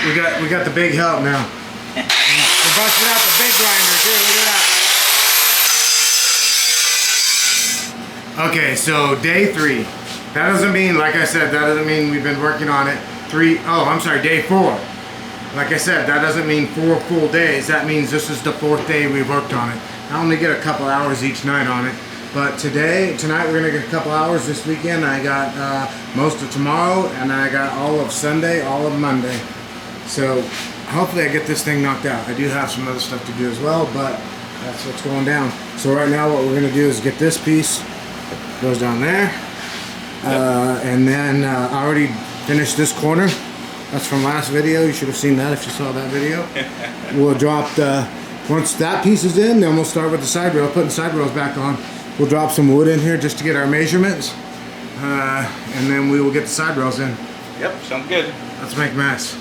we got the big help now. We're busting out the big grinder too. Look at that. Okay, so day 3. That doesn't mean, like I said, that doesn't mean we've been working on it day 4. Like I said, that doesn't mean 4 full days. That means this is the 4th day we worked on it. I only get a couple hours each night on it. But tonight we're gonna get a couple hours. This weekend I got most of tomorrow, and I got all of Sunday, all of Monday. So hopefully I get this thing knocked out. I do have some other stuff to do as well, but that's what's going down. So right now what we're gonna do is get this piece, goes down there, and then I already finished this corner. That's from last video. You should have seen that if you saw that video. We'll drop once that piece is in, then we'll start with the side rail, putting side rails back on. We'll drop some wood in here just to get our measurements, and then we will get the side rails in. Yep, sounds good. Let's make mess.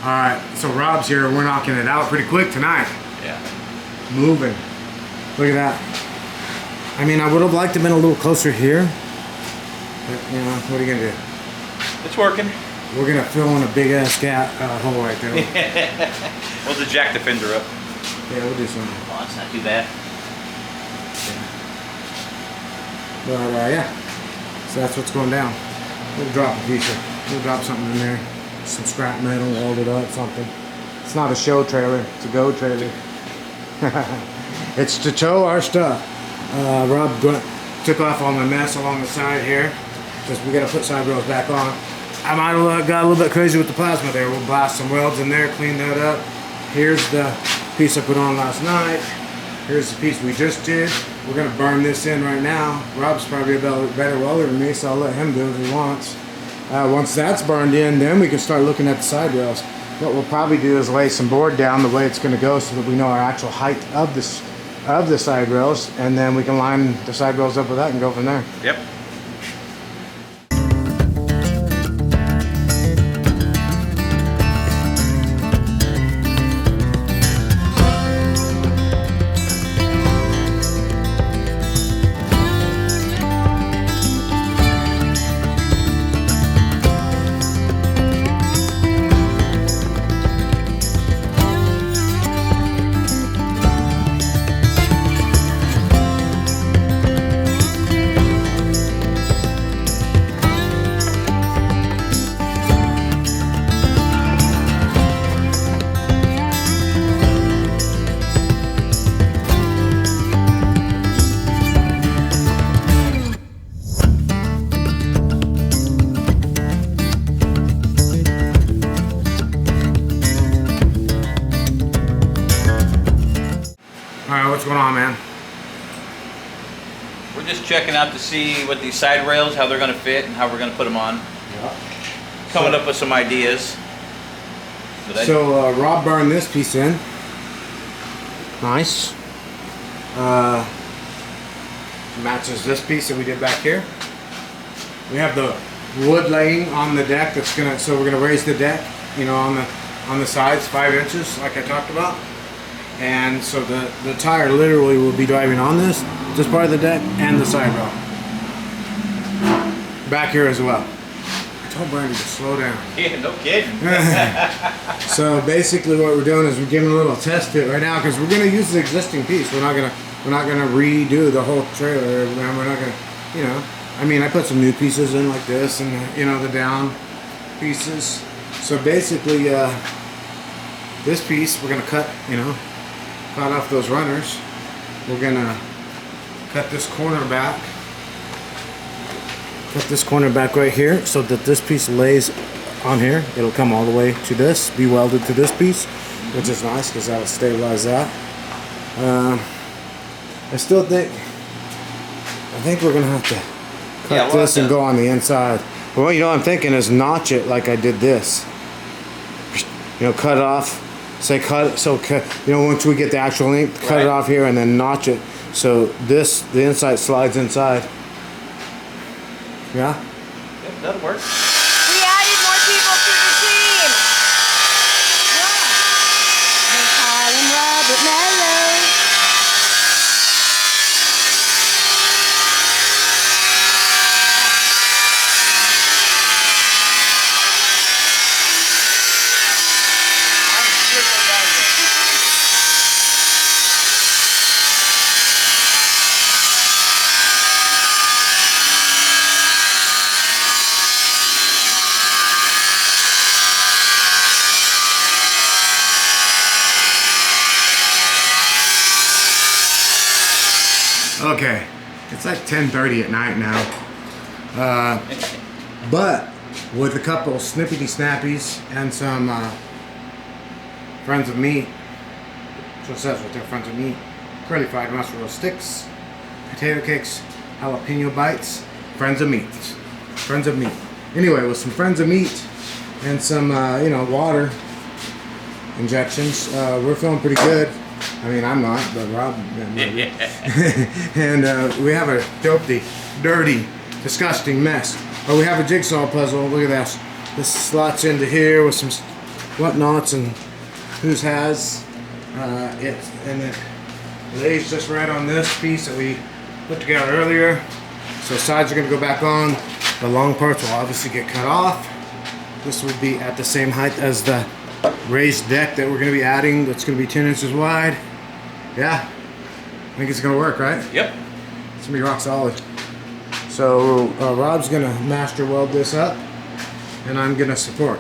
Alright, so Rob's here. We're knocking it out pretty quick tonight. Yeah. Moving. Look at that. I mean, I would have liked to have been a little closer here. But, you know, what are you going to do? It's working. We're going to fill in a big ass hole right there. We'll just jack the fender up. Yeah, we'll do something. Oh, that's not too bad. But, yeah. So that's what's going down. We'll drop a piece of, we'll drop something in there. Some scrap metal, weld it up, something. It's not a show trailer, it's a go trailer. It's to tow our stuff. Rob took off all my mess along the side here, because we gotta put side rails back on. I might have got a little bit crazy with the plasma there. We'll blast some welds in there, clean that up. Here's the piece I put on last night. Here's the piece we just did. We're gonna burn this in right now. Rob's probably a better welder than me, so I'll let him do it if he wants. Once that's burned in, then we can start looking at the side rails. What we'll probably do is lay some board down the way it's going to go so that we know our actual height of the side rails, and then we can line the side rails up with that and go from there. Yep. Alright, what's going on, man? We're just checking out to see what these side rails, how they're going to fit and how we're going to put them on. Yeah. Coming up with some ideas. So Rob burned this piece in. Nice. Matches this piece that we did back here. We have the wood laying on the deck that's gonna, so we're gonna raise the deck, you know, on the sides 5 inches like I talked about. And so the tire literally will be driving on this part of the deck and the side rail. Back here as well. I told Brandi to slow down. Yeah, no kidding. So basically what we're doing is we're giving a little test fit right now because we're gonna use the existing piece. We're not gonna redo the whole trailer. We're not gonna, you know. I mean, I put some new pieces in like this and you know the down pieces. So basically, this piece we're gonna cut, you know, cut off those runners. We're gonna cut this corner back, put this corner back right here so that this piece lays on here. It'll come all the way to this, be welded to this piece, which is nice because that'll stabilize that. I think we're gonna have to cut this and go on the inside. Well, you know what I'm thinking is notch it like I did this. You know, cut it off. Say cut. So cut. You know, once we get the actual length, cut it off here and then notch it. So the inside slides inside. Yeah. Yep, that'll work. We added more people to the team. They call him Robert Mello. Okay, it's like 10:30 at night now. But with a couple snippety snappies and some friends of meat. So it says with their friends of meat. Curly fried mozzarella sticks, potato cakes, jalapeno bites, friends of meat. Friends of meat. Anyway, with some friends of meat and some you know, water injections, we're feeling pretty good. I mean, I'm not, but Rob. And we have a dopey, dirty, disgusting mess. But we have a jigsaw puzzle. Look at this. This slots into here with some whatnots and whose has it, and it lays just right on this piece that we put together earlier. So sides are going to go back on. The long parts will obviously get cut off. This would be at the same height as the raised deck that we're going to be adding. That's going to be 10 inches wide. Yeah, I think it's going to work, right? Yep. It's going to be rock solid. So Rob's going to master weld this up, and I'm going to support.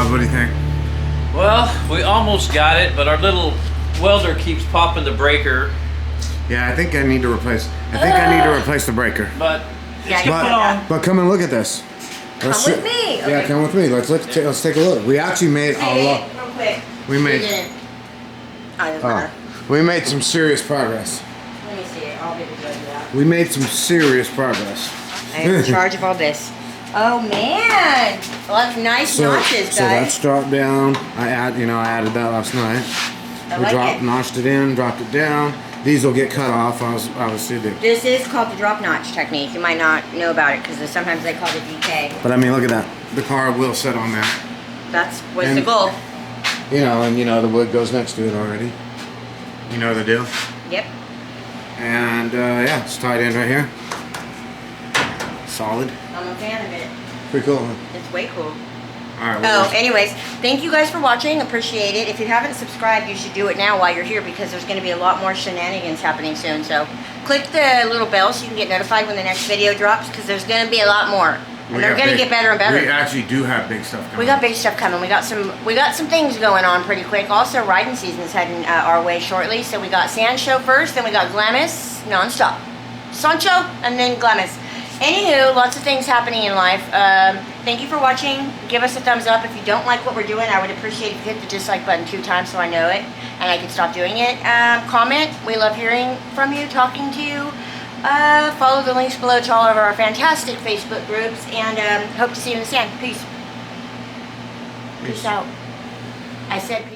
What do you think? Well, we almost got it, but our little welder keeps popping the breaker. Yeah, I think I need to replace. I need to replace the breaker. But Yeah, But come and look at this. come with me. Yeah, come with me. Let's take a look. We actually made a lot. Real quick. We made. Oh, We made some serious progress. let me see it. I'll be able to do that. We made some serious progress. I am in charge of all this. Oh man, a lot of nice notches, so guys. that's dropped down. I added that last night. I like it. Notched it in, dropped it down. These will get cut off. Obviously, This is called the drop notch technique. You might not know about it because sometimes they call it DK. but I mean, look at that. The car will sit on that. That's what's And- the goal. You know, the wood goes next to it already. You know the deal. Yep. And yeah, it's tied in right here. Solid. I'm a fan of it. Pretty cool, huh? It's way cool. All right. Oh, anyways, thank you guys for watching. Appreciate it. If you haven't subscribed, you should do it now while you're here because there's going to be a lot more shenanigans happening soon. So click the little bell so you can get notified when the next video drops because there's going to be a lot more. And they're going to get better and better. We actually do have big stuff coming. We got big stuff coming. We got some things going on pretty quick. Also, riding season's heading our way shortly. So we got Sand Show first, then we got Glamis nonstop. Sancho and then Glamis. Anywho, lots of things happening in life. Thank you for watching. Give us a thumbs up. If you don't like what we're doing, I would appreciate if you hit the dislike button 2 times so I know it and I can stop doing it. Comment. We love hearing from you, talking to you. Follow the links below to all of our fantastic Facebook groups, and hope to see you in the sand. Peace. Peace out. I said peace.